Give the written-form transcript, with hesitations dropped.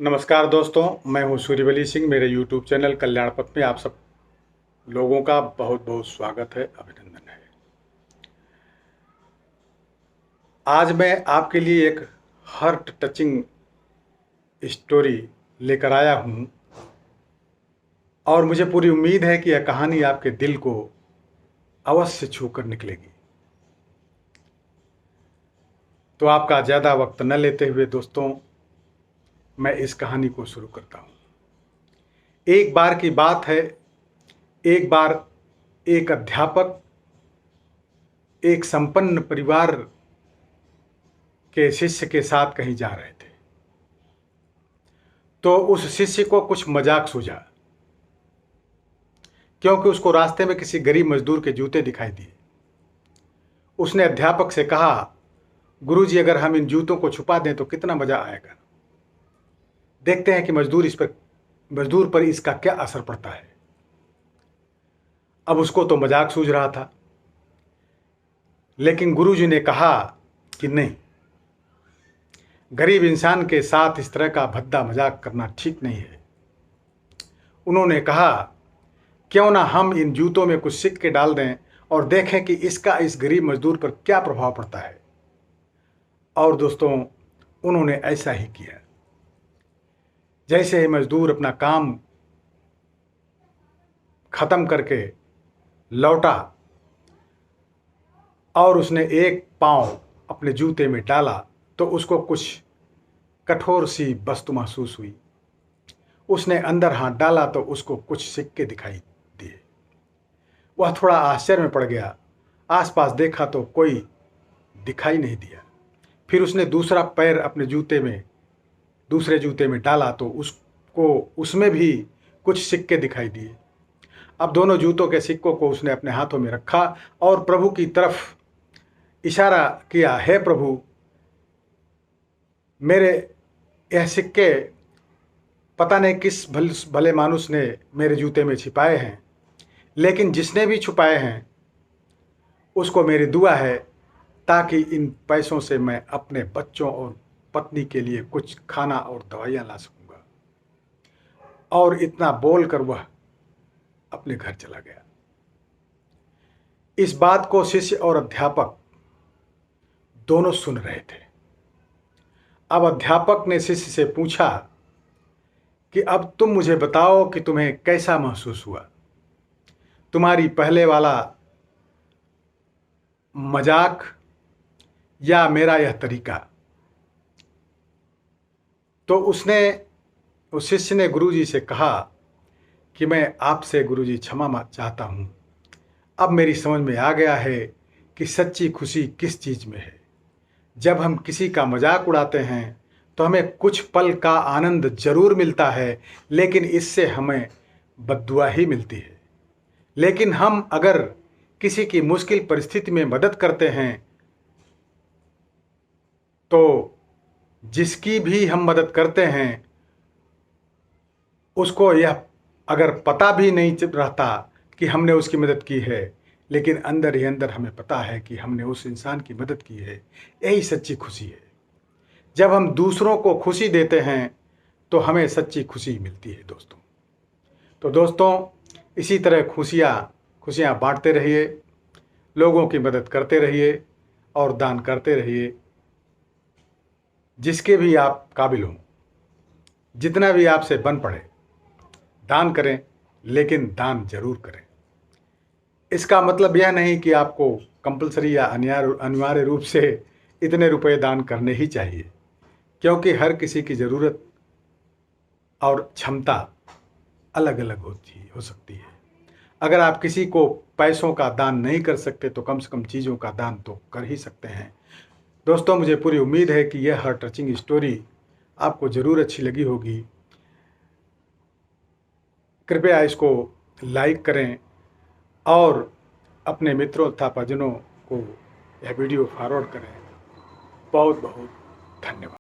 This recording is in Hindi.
नमस्कार दोस्तों, मैं हूं सूर्यवली सिंह। मेरे YouTube चैनल कल्याण पथ में आप सब लोगों का बहुत बहुत स्वागत है, अभिनंदन है। आज मैं आपके लिए एक हार्ट टचिंग स्टोरी लेकर आया हूं और मुझे पूरी उम्मीद है कि यह कहानी आपके दिल को अवश्य छूकर निकलेगी। तो आपका ज़्यादा वक्त न लेते हुए दोस्तों, मैं इस कहानी को शुरू करता हूं। एक बार की बात है, एक बार एक अध्यापक एक संपन्न परिवार के शिष्य के साथ कहीं जा रहे थे। तो उस शिष्य को कुछ मजाक सूझा, क्योंकि उसको रास्ते में किसी गरीब मजदूर के जूते दिखाई दिए। उसने अध्यापक से कहा, गुरुजी, अगर हम इन जूतों को छुपा दें तो कितना मजा आएगा। देखते हैं कि मजदूर पर इसका क्या असर पड़ता है। अब उसको तो मजाक सूझ रहा था, लेकिन गुरुजी ने कहा कि नहीं, गरीब इंसान के साथ इस तरह का भद्दा मजाक करना ठीक नहीं है। उन्होंने कहा, क्यों ना हम इन जूतों में कुछ सिक्के डाल दें और देखें कि इसका इस गरीब मजदूर पर क्या प्रभाव पड़ता है। और दोस्तों, उन्होंने ऐसा ही किया। जैसे ही मजदूर अपना काम खत्म करके लौटा और उसने एक पांव अपने जूते में डाला तो उसको कुछ कठोर सी वस्तु महसूस हुई। उसने अंदर हाथ डाला तो उसको कुछ सिक्के दिखाई दिए। वह थोड़ा आश्चर्य में पड़ गया। आसपास देखा तो कोई दिखाई नहीं दिया। फिर उसने दूसरा पैर अपने दूसरे जूते में डाला तो उसको उसमें भी कुछ सिक्के दिखाई दिए। अब दोनों जूतों के सिक्कों को उसने अपने हाथों में रखा और प्रभु की तरफ इशारा किया, हे प्रभु, मेरे यह सिक्के पता नहीं किस भले मानुस ने मेरे जूते में छिपाए हैं, लेकिन जिसने भी छुपाए हैं उसको मेरी दुआ है, ताकि इन पैसों से मैं अपने बच्चों और पत्नी के लिए कुछ खाना और दवाइयाँ ला सकूँगा। और इतना बोलकर वह अपने घर चला गया। इस बात को शिष्य और अध्यापक दोनों सुन रहे थे। अब अध्यापक ने शिष्य से पूछा कि अब तुम मुझे बताओ कि तुम्हें कैसा महसूस हुआ, तुम्हारी पहले वाला मजाक या मेरा यह तरीका। तो उस शिष्य ने गुरुजी से कहा कि मैं आपसे गुरुजी क्षमा चाहता हूँ। अब मेरी समझ में आ गया है कि सच्ची खुशी किस चीज़ में है। जब हम किसी का मजाक उड़ाते हैं तो हमें कुछ पल का आनंद जरूर मिलता है, लेकिन इससे हमें बद्दुआ ही मिलती है। लेकिन हम अगर किसी की मुश्किल परिस्थिति में मदद करते हैं तो जिसकी भी हम मदद करते हैं उसको यह अगर पता भी नहीं रहता कि हमने उसकी मदद की है, लेकिन अंदर ही अंदर हमें पता है कि हमने उस इंसान की मदद की है। यही सच्ची खुशी है। जब हम दूसरों को खुशी देते हैं तो हमें सच्ची खुशी मिलती है दोस्तों। तो दोस्तों, इसी तरह खुशियाँ बांटते रहिए, लोगों की मदद करते रहिए और दान करते रहिए। जिसके भी आप काबिल हों, जितना भी आपसे बन पड़े, दान करें, लेकिन दान जरूर करें। इसका मतलब यह नहीं कि आपको कंपलसरी या अनिवार्य रूप से इतने रुपए दान करने ही चाहिए, क्योंकि हर किसी की ज़रूरत और क्षमता अलग अलग हो सकती है। अगर आप किसी को पैसों का दान नहीं कर सकते तो कम से कम चीज़ों का दान तो कर ही सकते हैं। दोस्तों, मुझे पूरी उम्मीद है कि यह हार्ट टचिंग स्टोरी आपको ज़रूर अच्छी लगी होगी। कृपया इसको लाइक करें और अपने मित्रों तथा परिजनों को यह वीडियो फॉरवर्ड करें। बहुत बहुत धन्यवाद।